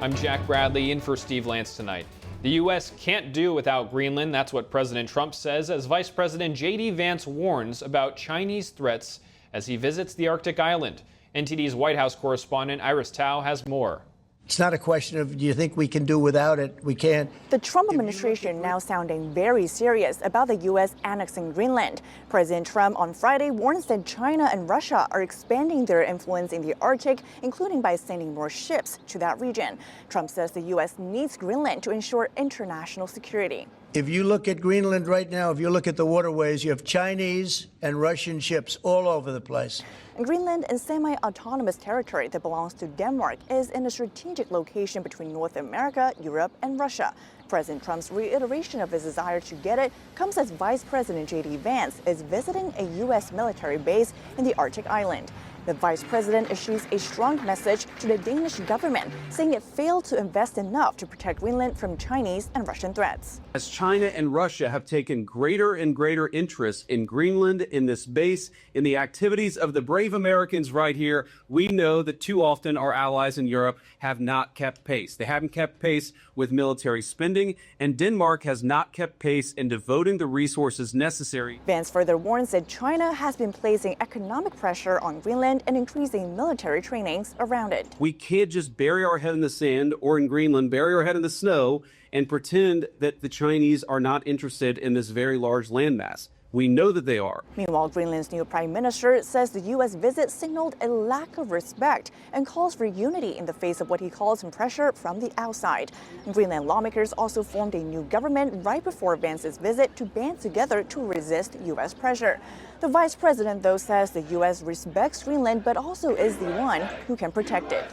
I'm Jack Bradley in for Steve Lance tonight. The U.S. can't do without Greenland. That's what President Trump says as Vice President JD Vance warns about Chinese threats as he visits the Arctic island. NTD's White House correspondent Iris Tao has more. It's not a question of, do you think we can do without it? We can't. The Trump administration now sounding very serious about the U.S. annexing Greenland. President Trump on Friday warns that China and Russia are expanding their influence in the Arctic, including by sending more ships to that region. Trump says the U.S. needs Greenland to ensure international security. If you look at Greenland right now, if you look at the waterways, you have Chinese and Russian ships all over the place. Greenland, a semi-autonomous territory that belongs to Denmark, is in a strategic location between North America, Europe, and Russia. President Trump's reiteration of his desire to get it comes as Vice President JD Vance is visiting a U.S. military base in the Arctic island. The vice president issues a strong message to the Danish government, saying it failed to invest enough to protect Greenland from Chinese and Russian threats. As China and Russia have taken greater and greater interest in Greenland, in this base, in the activities of the brave Americans right here, we know that too often our allies in Europe have not kept pace. They haven't kept pace with military spending, and Denmark has not kept pace in devoting the resources necessary. Vance further warns that China has been placing economic pressure on Greenland and increasing military trainings around it. We can't just bury our head in the sand or in Greenland, bury our head in the snow and pretend that the Chinese are not interested in this very large landmass. We know that they are. Meanwhile, Greenland's new prime minister says the U.S. visit signaled a lack of respect and calls for unity in the face of what he calls pressure from the outside. Greenland lawmakers also formed a new government right before Vance's visit to band together to resist U.S. pressure. The vice president, though, says the U.S. respects Greenland, but also is the one who can protect it.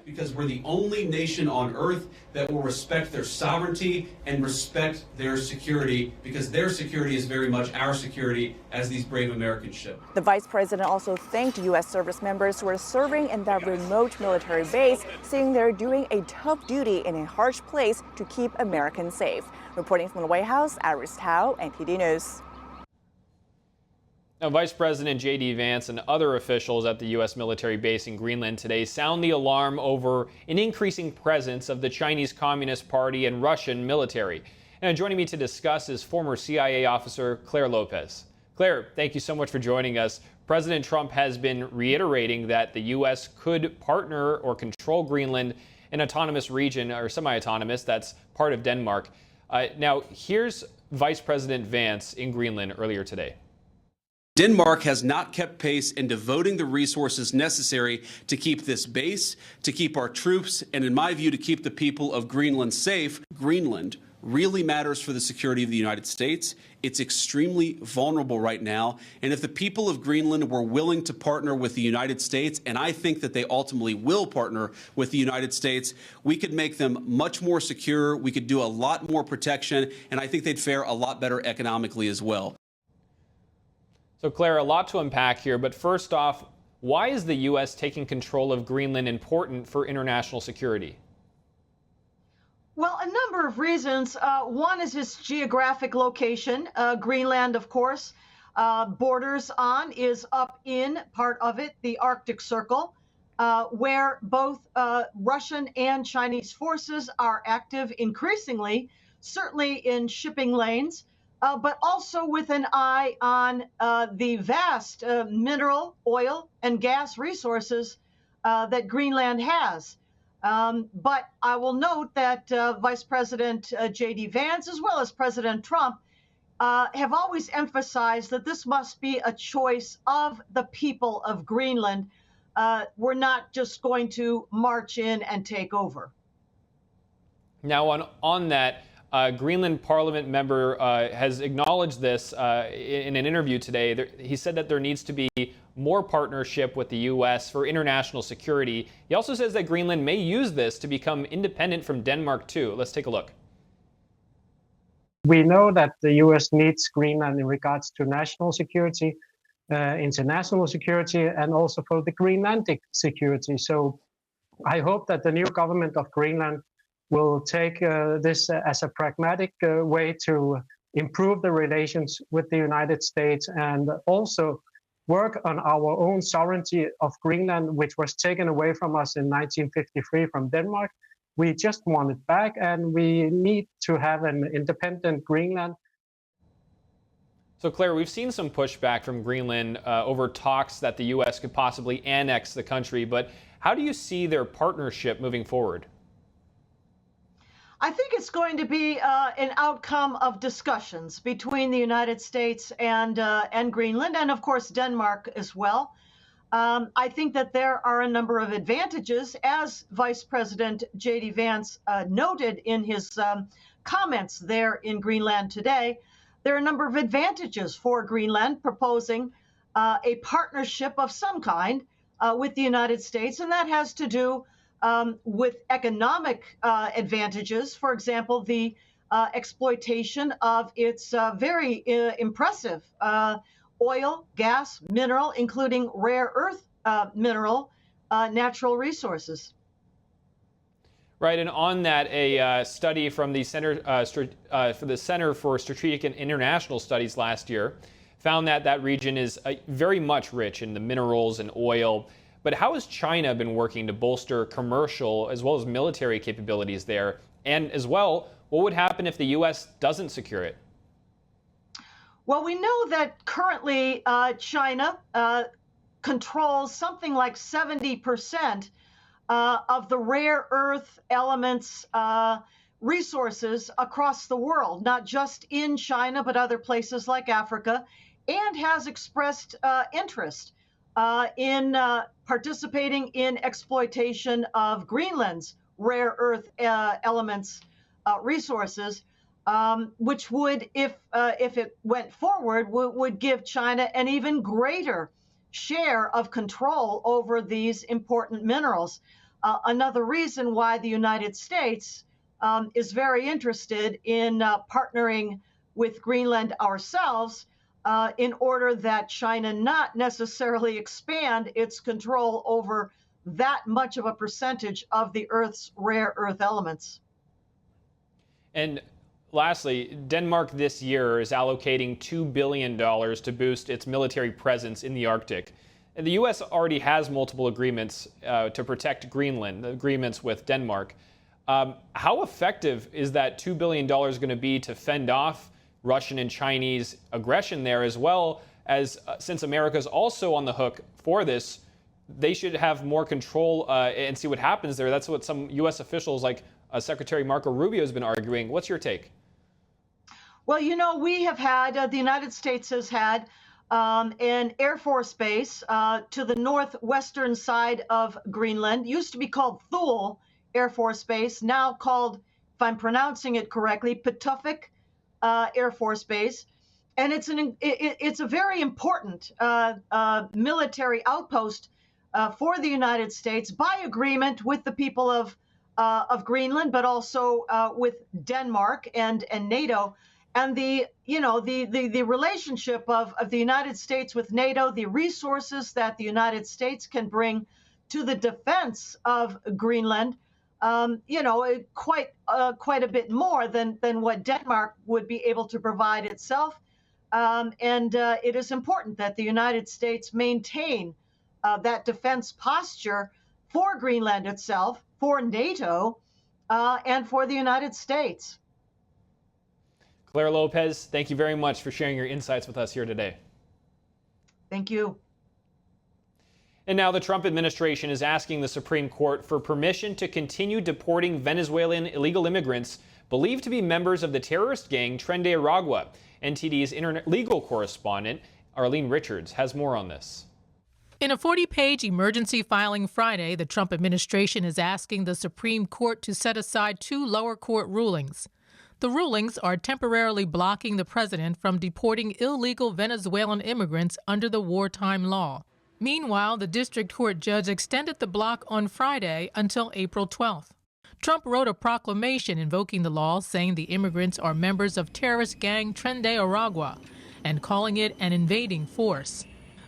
Because we're the only nation on earth that will respect their sovereignty and respect their security, because their security is very much our security as these brave Americans should. The vice president also thanked U.S. service members who are serving in that remote military base, saying they're doing a tough duty in a harsh place to keep Americans safe. Reporting from the White House, Iris Tao, NTD News. Now, Vice President JD Vance and other officials at the U.S. military base in Greenland today sound the alarm over an increasing presence of the Chinese Communist Party and Russian military. And joining me to discuss is former CIA officer Claire Lopez. Claire, thank you so much for joining us. President Trump has been reiterating that the U.S. could partner or control Greenland, an autonomous region or semi-autonomous that's part of Denmark. Now, here's Vice President Vance in Greenland earlier today. Denmark has not kept pace in devoting the resources necessary to keep this base, to keep our troops, and in my view, to keep the people of Greenland safe. Greenland really matters for the security of the United States. It's extremely vulnerable right now. And if the people of Greenland were willing to partner with the United States, and I think that they ultimately will partner with the United States, we could make them much more secure. We could do a lot more protection, and I think they'd fare a lot better economically as well. So, Claire, a lot to unpack here, but first off, why is the U.S. taking control of Greenland important for international security? Well, a number of reasons. One is its geographic location. Greenland, of course, borders on is up in part of it, the Arctic Circle, where both Russian and Chinese forces are active increasingly, certainly in shipping lanes. But also with an eye on the vast mineral, oil, and gas resources that Greenland has. But I will note that Vice President JD Vance, as well as President Trump, have always emphasized that this must be a choice of the people of Greenland. We're not just going to march in and take over. Now, on that, Greenland Parliament member has acknowledged this in an interview today. He said that there needs to be more partnership with the U.S. for international security. He also says that Greenland may use this to become independent from Denmark, too. Let's take a look. We know that the U.S. needs Greenland in regards to national security, international security, and also for the Greenlandic security. So I hope that the new government of Greenland will take this as a pragmatic way to improve the relations with the United States and also work on our own sovereignty of Greenland, which was taken away from us in 1953 from Denmark, We just want it back, and we need to have an independent Greenland. So, Claire, we've seen some pushback from Greenland over talks that the U.S. could possibly annex the country, but how do you see their partnership moving forward? I think it's going to be an outcome of discussions between the United States and Greenland, and of course Denmark as well. I think that there are a number of advantages, as Vice President JD Vance noted in his comments there in Greenland today. There are a number of advantages for Greenland proposing a partnership of some kind with the United States, and that has to do with economic advantages. For example, the exploitation of its very impressive oil, gas, mineral, including rare earth mineral, natural resources. Right, and on that, a study from the Center for Strategic and International Studies last year found that that region is very much rich in the minerals and oil. But how has China been working to bolster commercial as well as military capabilities there? And as well, what would happen if the U.S. doesn't secure it? Well, we know that currently China controls something like 70% of the rare earth elements resources across the world, not just in China, but other places like Africa, and has expressed interest in participating in exploitation of Greenland's rare earth elements resources, which would, if it went forward, would give China an even greater share of control over these important minerals. Another reason why the United States is very interested in partnering with Greenland ourselves in order that China not necessarily expand its control over that much of a percentage of the Earth's rare earth elements. And lastly, Denmark this year is allocating $2 billion to boost its military presence in the Arctic. And the U.S. already has multiple agreements to protect Greenland, agreements with Denmark. How effective is that $2 billion going to be to fend off Russian and Chinese aggression there, as well as since America is also on the hook for this, they should have more control and see what happens there. That's what some U.S. officials like Secretary Marco Rubio has been arguing. What's your take? Well, you know, we have had, the United States has had an Air Force base to the northwestern side of Greenland. It used to be called Thule Air Force Base, now called, if I'm pronouncing it correctly, Patuxent Air Force Base. And it's a very important military outpost for the United States by agreement with the people of Greenland, but also with Denmark and NATO. And the relationship of the United States with NATO, the resources that the United States can bring to the defense of Greenland, quite a bit more than what Denmark would be able to provide itself. And it is important that the United States maintain that defense posture for Greenland itself, for NATO, and for the United States. Claire Lopez, thank you very much for sharing your insights with us here today. Thank you. And now the Trump administration is asking the Supreme Court for permission to continue deporting Venezuelan illegal immigrants believed to be members of the terrorist gang Tren de Aragua. NTD's legal correspondent, Arlene Richards, has more on this. In a 40-page emergency filing Friday, the Trump administration is asking the Supreme Court to set aside two lower court rulings. The rulings are temporarily blocking the president from deporting illegal Venezuelan immigrants under the wartime law. Meanwhile, the district court judge extended the block on Friday until April 12th. Trump wrote a proclamation invoking the law, saying the immigrants are members of terrorist gang Tren de Aragua and calling it an invading force.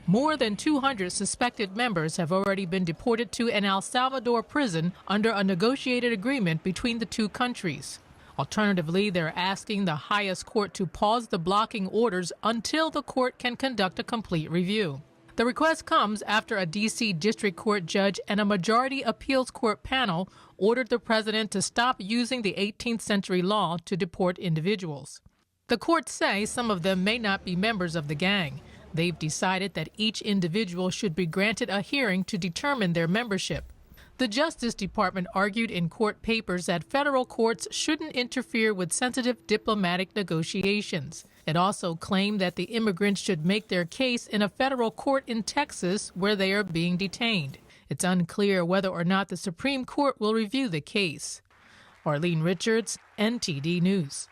More than 200 suspected members have already been deported to an El Salvador prison under a negotiated agreement between the two countries. Alternatively, they're asking the highest court to pause the blocking orders until the court can conduct a complete review. The request comes after a D.C. District Court judge and a majority appeals court panel ordered the president to stop using the 18th century law to deport individuals. The courts say some of them may not be members of the gang. They've decided that each individual should be granted a hearing to determine their membership. The Justice Department argued in court papers that federal courts shouldn't interfere with sensitive diplomatic negotiations. It also claimed that the immigrants should make their case in a federal court in Texas where they are being detained. It's unclear whether or not the Supreme Court will review the case. Arlene Richards, NTD News.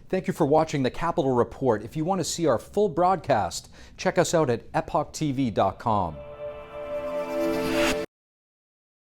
Thank you for watching the Capitol Report. If you want to see our full broadcast, check us out at epochtv.com.